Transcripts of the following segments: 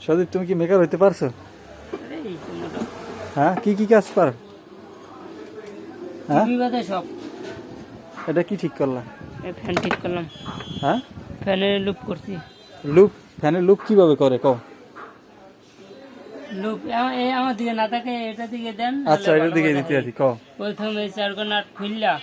সদীপ তুমি কি মেকার হইতে পারছো? হ্যাঁ, কি কি কাজ পার? হ্যাঁ, সব। এটা কি ঠিক করলা? ফ্যান ঠিক করলাম। হ্যাঁ, ফ্যানের লুপ করছি। লুপ, ফ্যানের লুপ কিভাবে করে কও? লুপ আমার দিকে না থাকে, এটা দিকে দেন। আচ্ছা, এটার দিকে দিতে আছি, কও। প্রথমে চারগো নাট খুললা,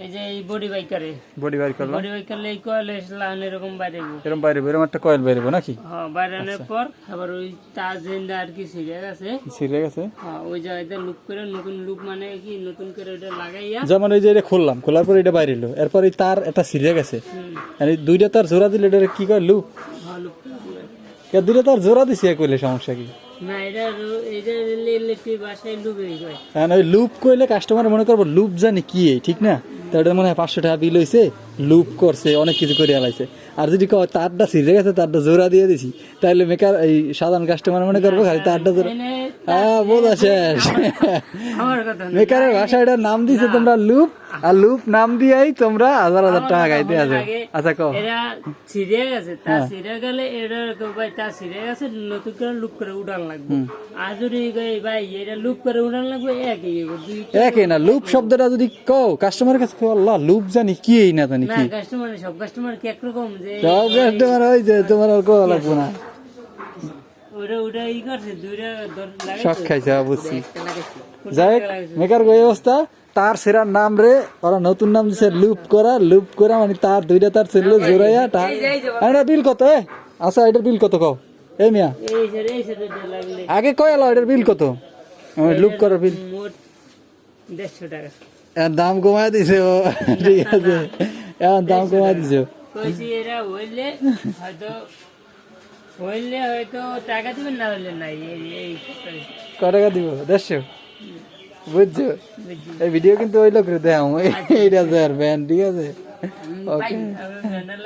এই যে এই বডি বাইকারে বডি বাইর করলাম, বডি বাইকারে এই কয়েল লাইন এরকম বাইরে এরকম বাইরে এরকম একটা কয়েল বাইরে নাকি? হ্যাঁ, বাইরানোর পর আবার ওই তার যেটা আর কি ছিঁড়ে গেছে, ছিঁড়ে গেছে, হ্যাঁ ওই জায়গাতে লুপ করে নতুন লুপ মানে কি নতুন করে ওটা লাগাইয়া, যেমন এই যে এটা খুললাম, খোলার পর এটা বাইরে এলো, এরপর এই তার এটা ছিঁড়ে গেছে, মানে দুইটা তার জোড়া দিলে এটা কি কয়? লুপ। হ্যাঁ লুপ করে দিবে। দুইটা তার জোড়া দিছি কইলে সমস্যা কি? না, এটা ইলেকট্রিক বাসায় লুপেই হয়। হ্যাঁ, ওই লুপ কইলে কাস্টমার মনে করবো লুপ জানি কি, ঠিক না? তো এটা মনে হয় 500 টাকা বিল হয়েছে, লুপ করছে, অনেক কিছু করে আলাইছে। আর যদি কয় তারটা ছিঁড়ে গেছে, তারটা জোড়া দিয়ে দিছি, তাহলে মেকার এই সাধারণ কাস্টমার মনে করবো খালি তারটা জোড়া। হ্যাঁ, বোঝা শেষ। মেকারের ভাষা এটার নাম দিছে তোমরা লুপ, আর লুপ নাম দিয়েই তোমরা হাজার হাজার টাকা গাইতে আছে। আচ্ছা, কও। এটা ছিঁড়ে গেছে, তা ছিঁড়ে গেলে এটা ভাই তা ছিঁড়ে গেছে, নতুন করে লুপ করে উঠান লাগবে। আর যদি ভাই এটা লুপ করে উঠান লাগবে, একই না। লুপ শব্দটা যদি কও কাস্টমারের কাছে, আল্লাহ লুপ জানি কি না জানি কি। কাস্টমার সব কাস্টমার কি একরকম, যে সব কাস্টমার ওই যে তোমার আর কোয়া লাগবো না, ওটা ই করছে, দুইটা শখ খাইছে, বুঝছি। যাই হোক, মেকার এই অবস্থা। তার সেরার নাম রে ওরা নতুন নাম দিচ্ছে লুপ করা। লুপ করা মানে তার দুইটা তার ছেলে জোড়াইয়া এটা বিল কত? আচ্ছা, এটার বিল কত কও? এই মিয়া আগে কয় এলো, এটার বিল কত? লুপ করার বিল 150 টাকা। এর দাম কমায় দিছে ও, ঠিক আছে, এখন দাম কমায় দিছে। কইছি এরা হইলে হয়তো টাকা দিবেন, না হইলে নাই। কয় টাকা দিব? 150। বুঝছো? এই ভিডিও কিন্তু ওই লোক দেখাম, এইটা স্যার ব্যান, ঠিক আছে? ওকে।